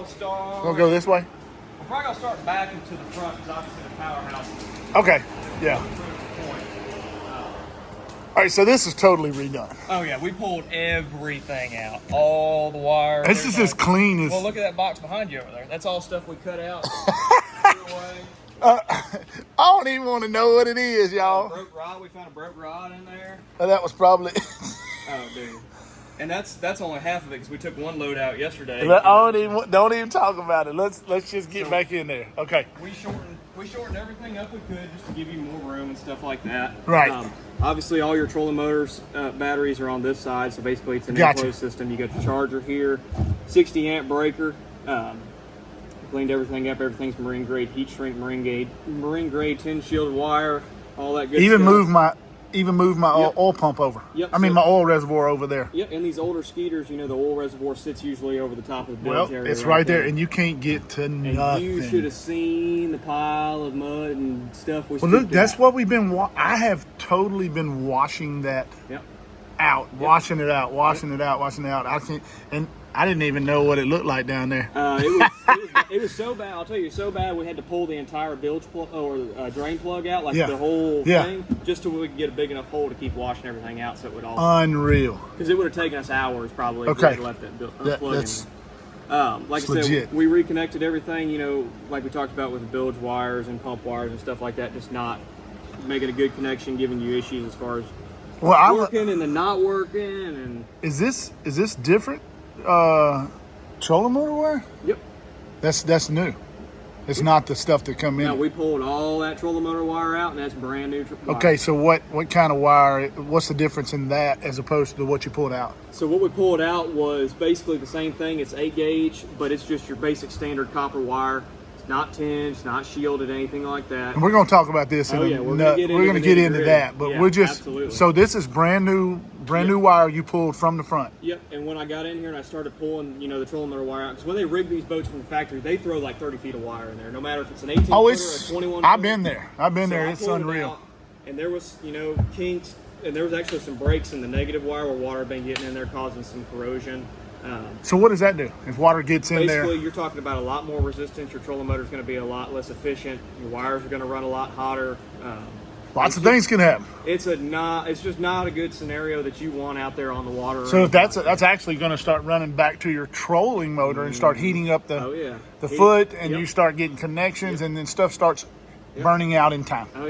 gonna start. We'll go this way. We're probably gonna start back into the front because obviously the powerhouse is Okay. Yeah. point. All right. So this is totally redone. Oh yeah, we pulled everything out, all the wires. This is as clean as. Well, look at that box behind you over there. That's all stuff we cut out. I don't even want to know what it is, y'all. Broke rod. We found a broke rod in there. That was probably. Oh, dude. And that's only half of it because we took one load out yesterday. Don't even talk about it. Let's just get back in there. Okay. We shortened everything up we could just to give you more room and stuff like that. Right. Obviously, all your trolling motors batteries are on this side, so basically it's an Gotcha. enclosed system. You got the charger here, 60 amp breaker. Cleaned everything up. Everything's marine grade heat shrink, marine grade tin shielded wire, all that good Even stuff. move my Yep. oil pump over. Yep, I mean so- my oil reservoir over there. Yep, and these older Skeeters, the oil reservoir sits usually over the top of the Well, bilge area. it's right there, and you can't get to And nothing. you should have seen the pile of mud and stuff we Well, look, scooped that's out. what we've been. I have totally been washing that Yep. out, washing it out. I can't, and I didn't even know what it looked like down there. It was so bad. I'll tell you, so bad we had to pull the entire bilge plug or drain plug out, like Yeah. the whole Yeah. thing, just so we could get a big enough hole to keep washing everything out, so it would all. Unreal. Because it would have taken us hours probably if Okay. we had left that That- plug that's in. Like I said, legit. we reconnected everything. Like we talked about with the bilge wires and pump wires and stuff like that, just not making a good connection, giving you issues as far as Well, working and then not working and. is this different? Trolling motor wire? Yep. That's new. It's not the stuff that come in. Now we pulled all that trolling motor wire out, and that's brand new. Wire. Okay, so what kind of wire? What's the difference in that as opposed to what you pulled out? So what we pulled out was basically the same thing. It's 8 gauge, but it's just your basic standard copper wire. It's not tinged, it's not shielded, anything like that. And we're going to talk about this. We're gonna get into that, but Yeah, we're just absolutely. so this is brand new wire you pulled from the front. Yep. And when I got in here and I started pulling, the trolling motor wire out, because when they rig these boats from the factory, they throw like 30 feet of wire in there, no matter if it's an 18 Oh, footer or a 21. I've been there. So I It's pulled it unreal. out, and there was, kinks, and there was actually some breaks in the negative wire where water had been getting in there, causing some corrosion. So what does that do if water gets in there? Basically, you're talking about a lot more resistance. Your trolling motor is going to be a lot less efficient. Your wires are going to run a lot hotter. Lots of things can happen. It's just not a good scenario that you want out there on the water. or So anything that's like that's actually going to start running back to your trolling motor and start heating up that. Oh yeah. the foot, and Yep. you start getting connections, and then stuff starts burning out in time. Oh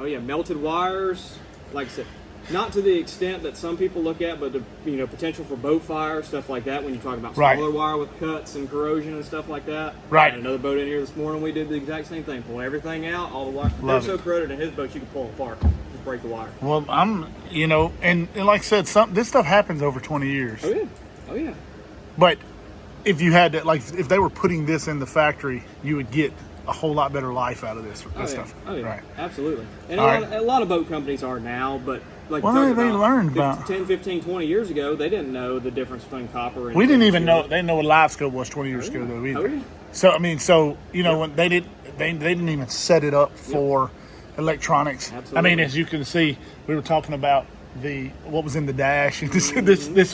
yeah. Melted wires. Like I said, not to the extent that some people look at, but the potential for boat fire, stuff like that. When you talk about Right. smaller wire with cuts and corrosion and stuff like that. Right. I had another boat in here this morning. We did the exact same thing. Pull everything out, all the wire. Love They're it. so corroded in his boat, you can pull it apart, just break the wire. Well, and like I said, this stuff happens over 20 years. Oh yeah. But if you had to, if they were putting this in the factory, you would get a whole lot better life out of this stuff. Oh yeah. Right. Absolutely. And All a lot of boat companies are now, but like Well, we talked they about learned about- 10, 15, 20 years ago, they didn't know the difference between copper and We didn't even know. steel. They didn't know what Livescope was 20 years ago, though, either. Oh, yeah. So when they didn't even set it up for electronics. Absolutely. I mean, as you can see, we were talking about what was in the dash, this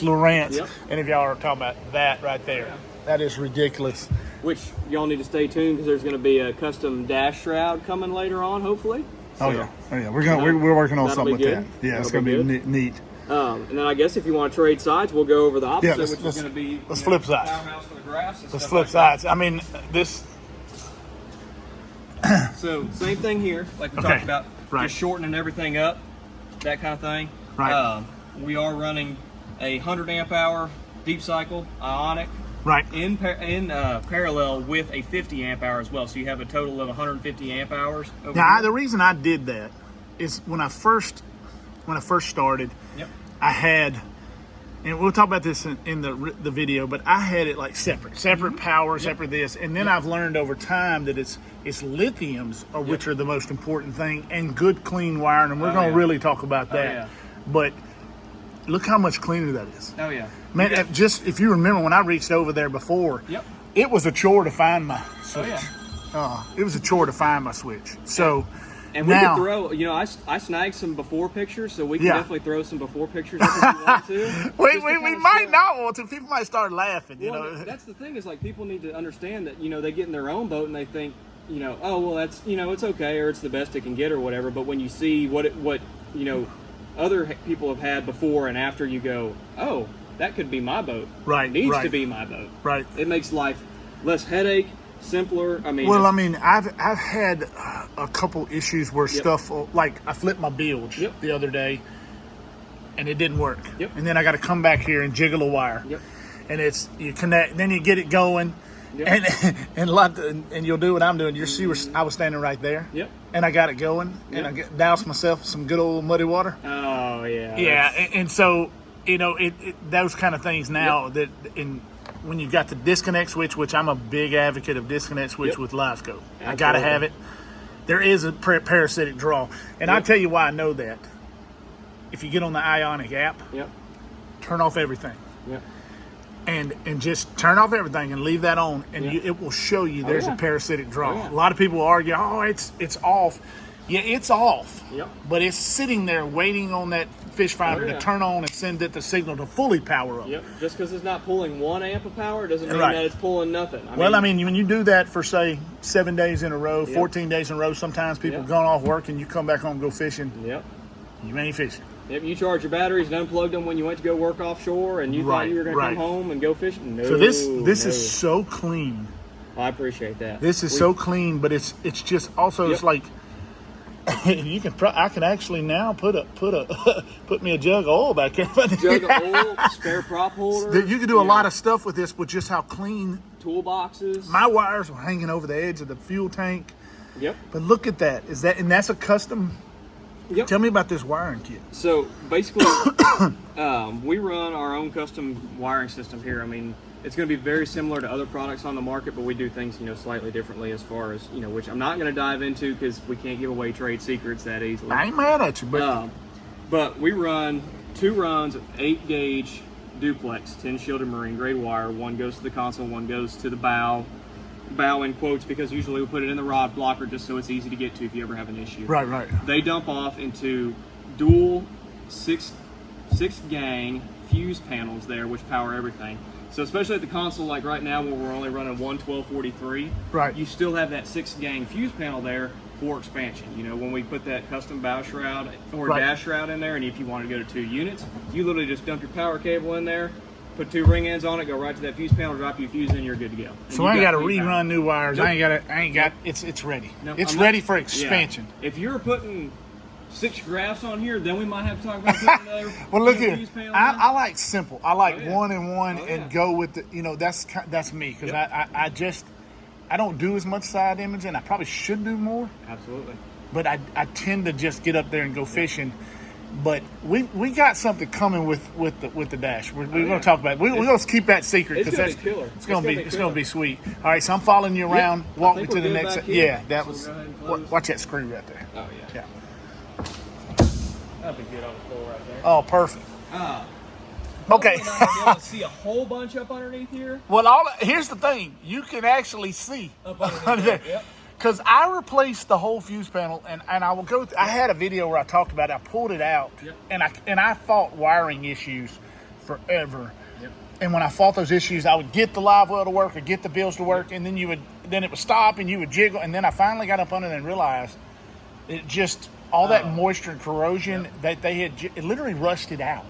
Lowrance, Yep. and if y'all are talking about that right there, that is ridiculous. Which y'all need to stay tuned because there's going to be a custom dash shroud coming later on, hopefully. Oh yeah. We're working on that'll something with be that. good. Yeah, it's That'll going be to be neat. And then I guess if you want to trade sides, we'll go over the opposite, let's- which is let's- going to be let's flip sides. powerhouse for the graphs and Let's stuff flip like that. sides. I mean, this. So same thing here, like we Okay. talked about, Right. just shortening everything up, that kind of thing. Right. We are running a 100 amp hour deep cycle ionic Right. in parallel with a 50 amp hour as well. So you have a total of 150 amp hours. Over Now, here. the reason I did that is when I first started, Yep. I had, and we'll talk about this in the video, but I had it like separate power, separate this, and then I've learned over time that it's lithiums which are the most important thing, and good clean wiring, and we're going to really talk about that. yeah. But look how much cleaner that is. Oh yeah. Man, just if you remember when I reached over there before, Yep. it was a chore to find my switch. Oh yeah. It was a chore to find my switch. So, And we could throw, you know, I snagged some before pictures, so we can definitely throw some before pictures up if you want to. we might not want to. People might start laughing, you know. That's the thing is, like, people need to understand that, you know, they get in their own boat and they think, you know, oh, well, that's, you know, it's okay, or it's the best it can get or whatever. But when you see what you know, other people have had before and after, you go, oh, that could be my boat. Right. Needs to be my boat. Right. It makes life less headache, simpler. I mean, well, I mean, I've had a couple issues where stuff, like I flipped my bilge the other day and it didn't work. And then I got to come back here and jiggle a wire. And it's, you connect, then you get it going. And you'll do what I'm doing. You see where I was standing right there. And I got it going. And I doused myself some good old muddy water. Oh, yeah. Yeah. And so, you know, those kind of things now that when you got the disconnect switch, which I'm a big advocate of disconnect switch with Livescope. I got to have it. There is a parasitic draw. And I'll tell you why I know that. If you get on the Ionic app, turn off everything. And just turn off everything and leave that on, and it will show you there's a parasitic draw. A lot of people argue, oh, it's off. Yeah, it's off. But it's sitting there waiting on that fish finder to turn on and send it the signal to fully power up. Just because it's not pulling 1 amp of power doesn't mean that it's pulling nothing. I mean, when you do that for, say, 7 days in a row, 14 days in a row, sometimes people gone off work and you come back home and go fishing. You ain't fishing. You charge your batteries and unplugged them when you went to go work offshore, and you thought you were going to come home and go fishing. No. So this is so clean. I appreciate that. This is so clean, but it's just also it's like you can. I can actually now put me a jug of oil back there. Jug of oil, spare prop holder. You can do a lot of stuff with this with just how clean. Toolboxes. My wires were hanging over the edge of the fuel tank. But look at that. And that's a custom. Tell me about this wiring kit. So basically, we run our own custom wiring system here. I mean, it's going to be very similar to other products on the market, but we do things, you know, slightly differently as far as, you know, which I'm not going to dive into because we can't give away trade secrets that easily. I ain't mad at you, but we run 2 runs of 8-gauge duplex 10 shielded marine grade wire. One goes to the console, one goes to the bow in quotes, because usually we put it in the rod blocker just so it's easy to get to if you ever have an issue. Right. They dump off into dual six gang fuse panels there, which power everything. So especially at the console, like right now where we're only running 11243, you still have that 6 gang fuse panel there for expansion. You know, when we put that custom bow shroud or dash shroud in there, and if you want to go to 2 units, you literally just dump your power cable in there, put 2 ring ends on it, go right to that fuse panel, drop your fuse in, you're good to go. And so I ain't got to rerun new wires. Nope. I ain't got. It's ready. Nope, it's ready for expansion. Yeah. If you're putting 6 graphs on here, then we might have to talk about putting another. Well, look here. I like simple. I like 1 and 1 and go with the. You know, that's me because I don't do as much side imaging. I probably should do more. Absolutely. But I tend to just get up there and go fishing. But we got something coming with the dash. We're going to talk about it. We're going to keep that secret because it's going to be sweet. All right, so I'm following you around. Walk me to the next. Yeah, that was. Watch that screw right there. Oh yeah. That'd be good on the floor right there. Oh, perfect. Okay. Not gonna be able to see a whole bunch up underneath here. Well, here's the thing: you can actually see up underneath there. Because I replaced the whole fuse panel, and I will go. I had a video where I talked about it. I pulled it out, and I fought wiring issues forever. And when I fought those issues, I would get the live well to work or get the bilge to work, and then it would stop, and you would jiggle, and then I finally got up under it and realized it just all that moisture and corrosion that they had it literally rusted out.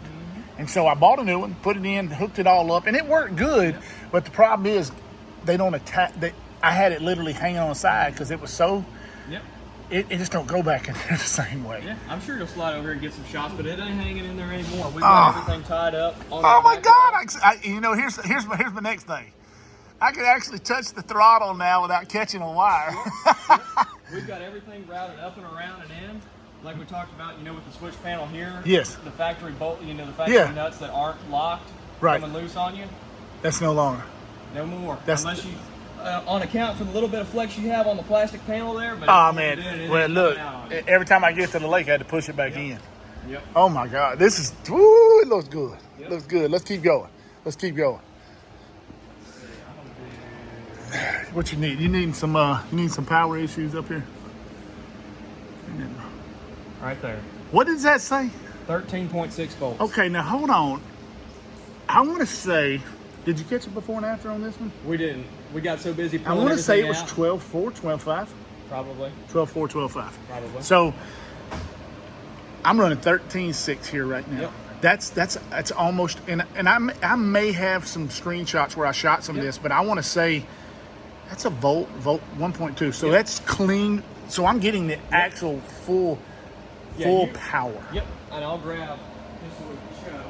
And so I bought a new one, put it in, hooked it all up, and it worked good. But the problem is they don't attach. I had it literally hanging on the side because it was so. It just don't go back in there the same way. Yeah, I'm sure you'll slide over here and get some shots, but it ain't hanging in there anymore. We've got everything tied up. Oh my God! You know, here's my next thing. I can actually touch the throttle now without catching a wire. We've got everything routed up and around and in, like we talked about. You know, with the switch panel here. Yes. The factory bolt. You know, the factory nuts that aren't locked coming loose on you. That's no longer. No more. Unless you. On account for the little bit of flex you have on the plastic panel there. But well, look, every time I get to the lake, I had to push it back in. Oh my God, this is, it looks good. Looks good. Let's keep going. What you need? You need some power issues up here? Right there. What does that say? 13.6 volts. Okay, now hold on. I want to say, did you catch it before and after on this one? We didn't. We got so busy I pulling want to say it was out. 12.4, 12.5. Probably. 12.4, 12.5. Probably. So I'm running 13.6 here right now. Yep. That's almost, and I may have some screenshots where I shot some of this, but I want to say that's a volt 1.2. So that's clean. So I'm getting the actual full power. Yep. And I'll grab this one to show.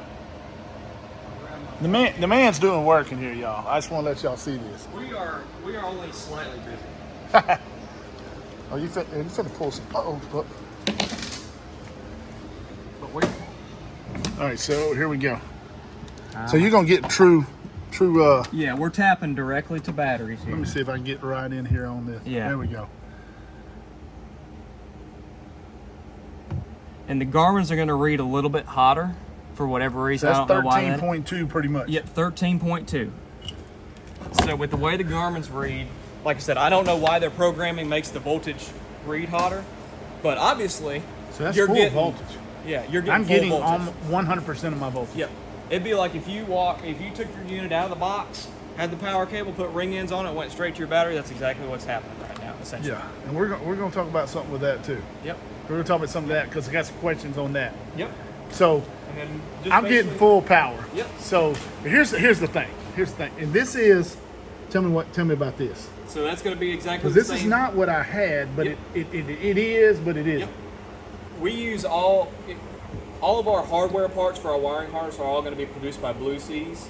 The man's doing work in here, y'all. I just want to let y'all see this. We are only slightly busy. Oh, you finna pull some. Look. But we. All right, so here we go. So you're gonna get true. Yeah, we're tapping directly to batteries here. Let me see if I can get right in here on this. Yeah. There we go. And the Garmin's are going to read a little bit hotter for whatever reason. So I don't know why. that's 13.2 pretty much. Yep, 13.2. So with the way the Garmin's read, like I said, I don't know why their programming makes the voltage read hotter, but obviously So that's you're full getting voltage. Yeah, you're getting I'm full getting voltage. 100% of my voltage. Yep. It'd be like if you took your unit out of the box, had the power cable, put ring ends on it, went straight to your battery. That's exactly what's happening right now, essentially. Yeah, and we're gonna talk about something with that too. Yep. We're gonna talk about some of that because I got some questions on that. Yep. So And then just I'm getting full power. Yep. So here's the thing. And this is. Tell me about this. So that's going to be exactly the Because same. this is not what I had, but Yep. it is, but it isn't. Yep. We use all of our hardware parts for our wiring harness are all going to be produced by Blue Seas.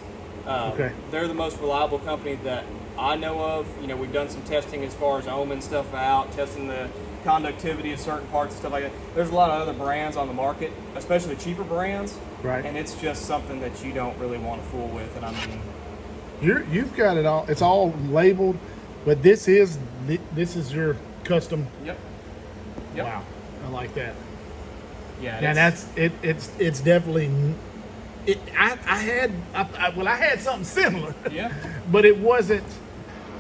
Okay. They're the most reliable company that I know of. You know, we've done some testing as far as ohming stuff out, testing the conductivity of certain parts and stuff like that. There's a lot of other brands on the market, especially cheaper brands. Right. And it's just something that you don't really want to fool with. And I mean, You've got it all. It's all labeled, but this is your custom. Yep. Wow, I like that. Yeah. And it's definitely. I had something similar. Yeah. But it wasn't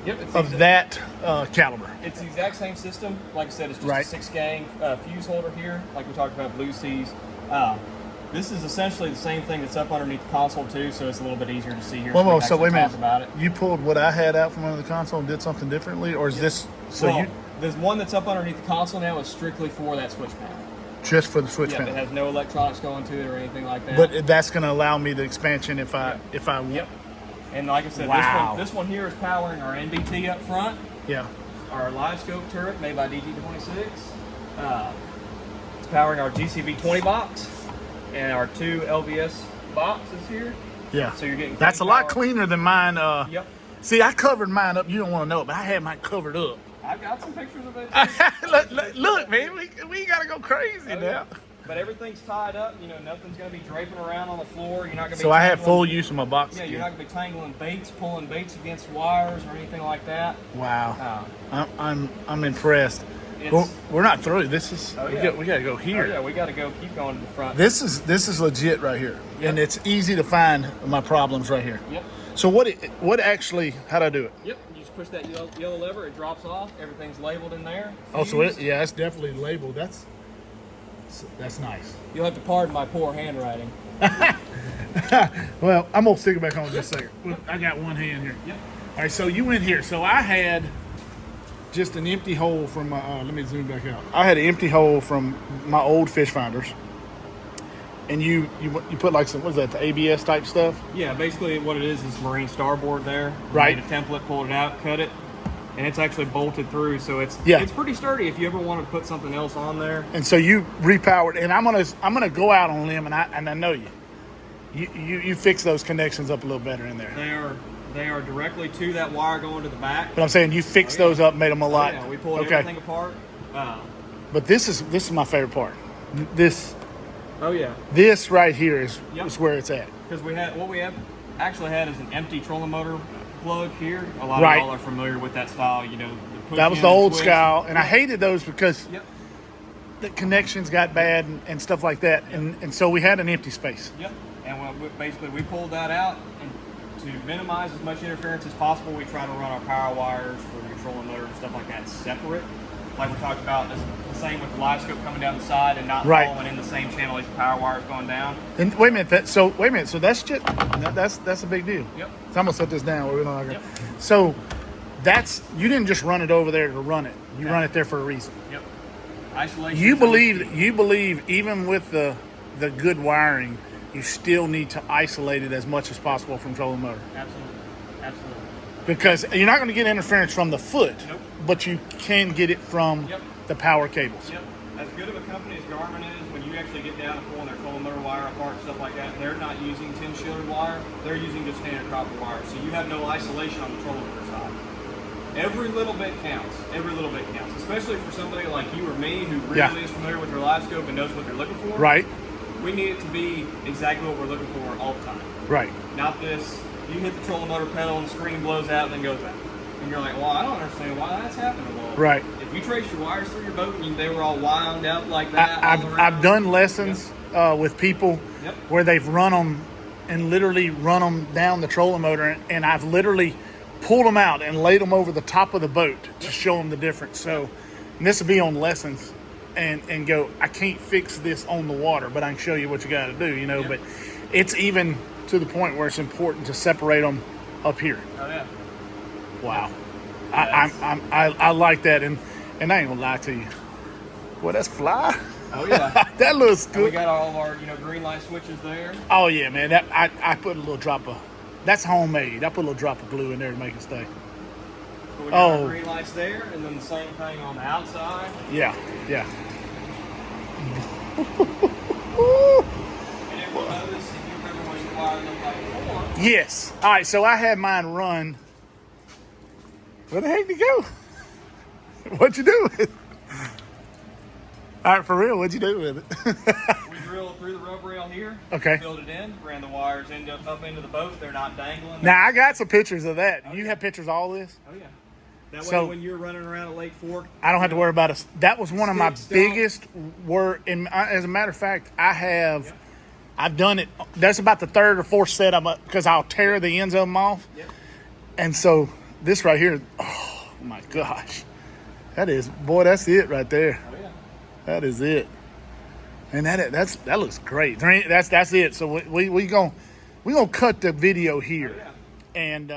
Yep. It's of that caliber. It's the exact same system. Like I said, it's just Right. a 6-gang fuse holder here, like we talked about Blue Seas. This is essentially the same thing that's up underneath the console too, so it's a little bit easier to see here. Whoa, so we whoa, can so wait a actually minute. talk about it. You pulled what I had out from under the console and did something differently, or is this There's one that's up underneath the console now is strictly for that switch panel. just for the switch Yeah, panel? it has no electronics going to it or anything like that. But that's going to allow me the expansion if I Yep. And like I said, Wow. this one here is powering our NBT up front, Yeah. our Livescope turret made by DG26. It's powering our GCV20 box and our 2 LVS boxes here. Yeah. So you're getting That's a clean lot power. cleaner than mine. Yep. See, I covered mine up. You don't want to know it, but I had mine covered up. I've got some pictures of it. look, man, we got to go crazy Oh, now. yeah. But everything's tied up. You know, nothing's going to be draping around on the floor. You're not going to be. So I have tangling- full use of my box. Yeah, again. you're not going to be tangling baits, pulling baits against wires or anything like that. Wow. I'm impressed. It's- We're not through. This is Oh, we yeah. got to go Oh, here. yeah, we got to keep going to the front. This is legit right here, Yep. and it's easy to find my problems right here. Yep. So what actually? How do I do it? Yep. You just push that yellow lever. It drops off. Everything's labeled in there. Oh, so Fused. it's definitely labeled. That's nice. You'll have to pardon my poor handwriting. Well, I'm gonna stick it back on just a second. I got one hand here. Yep. All right, so you went here. So I had just an empty hole from my. Let me zoom back out. I had an empty hole from my old fish finders, and you put like some, what is that, the ABS type stuff? Yeah, basically what it is Marine Starboard there. We Right. made a template, pulled it out, cut it, and it's actually bolted through, so it's pretty sturdy if you ever want to put something else on there. And so you repowered, and I'm gonna go out on a limb, and I know you fix those connections up a little better in there. They are directly to that wire going to the back. But I'm saying you fixed those up, made them a lot. Yeah, we pulled everything apart. But this is my favorite part. This right here is where it's at. Because we actually had is an empty trolling motor plug here. A lot Right. of y'all are familiar with that style. You know, That was the old style, and I hated those because Yep. the connections got bad and stuff like that, and so we had an empty space. Yep. And basically we pulled that out, and to minimize as much interference as possible, we try to run our power wires for your trolling motor and stuff like that separate. like we talked about, it's the same with the Livescope coming down the side and not Right. falling in the same channel as your power wires going down. And wait a minute. So that's just that's a big deal. Yep. So I'm gonna set this down. We're gonna. Yep. So you didn't just run it over there to run it. You run it there for a reason. Yep. Isolation. You believe even with the good wiring, you still need to isolate it as much as possible from trolling motor. Absolutely. Because you're not going to get interference from the foot, Nope. but you can get it from the power cables. Yep. As good of a company as Garmin is, when you actually get down and pulling their trolling motor wire apart, stuff like that, they're not using 10 shielded wire. They're using just standard copper wire. So you have no isolation on the trolling motor side. Every little bit counts. Every little bit counts. Especially for somebody like you or me who really is familiar with their Livescope and knows what they're looking for. Right. We need it to be exactly what we're looking for all the time. Right. Not this, you hit the trolling motor pedal and the screen blows out and then goes out. And you're like, well, I don't understand why that's happening. Well, Right. if you trace your wires through your boat and they were all wound up like that, I've done lessons with people where they've run them and literally run them down the trolling motor, and I've literally pulled them out and laid them over the top of the boat to show them the difference. So and this will be on lessons and go, I can't fix this on the water, but I can show you what you got to do, But it's even to the point where it's important to separate them up here. Oh, yeah. Wow. I like that, and I ain't gonna lie to you. Boy, that's fly. Oh, yeah. That looks And good. we got all of our, green light switches there. Oh yeah, man. That I put a little drop of. That's homemade. I put a little drop of glue in there to make it stay. But we got our green lights there, and then the same thing on the outside. Yeah. And if you notice, if you remember what your wire looked like before. Yes. All right. So I had mine run. Where the heck did you go? What'd you do with it? All right, for real. What'd you do with it? We drilled through the rub rail here. Okay. Filled it in. Ran the wires up into the boat. They're not dangling. Now I got some pictures of that. You have pictures of all this? Oh yeah. That way, So- when you're running around at Lake Fork, I don't have to worry about it. That was one of my Sticks biggest work. And as a matter of fact, I've done it. That's about the third or fourth set I'm up because I'll tear the ends of them off. Yep. And so this right here, oh my gosh, that's it right there. Oh yeah. That is it. And that looks great. That's it. So we gonna cut the video here. Oh, yeah. And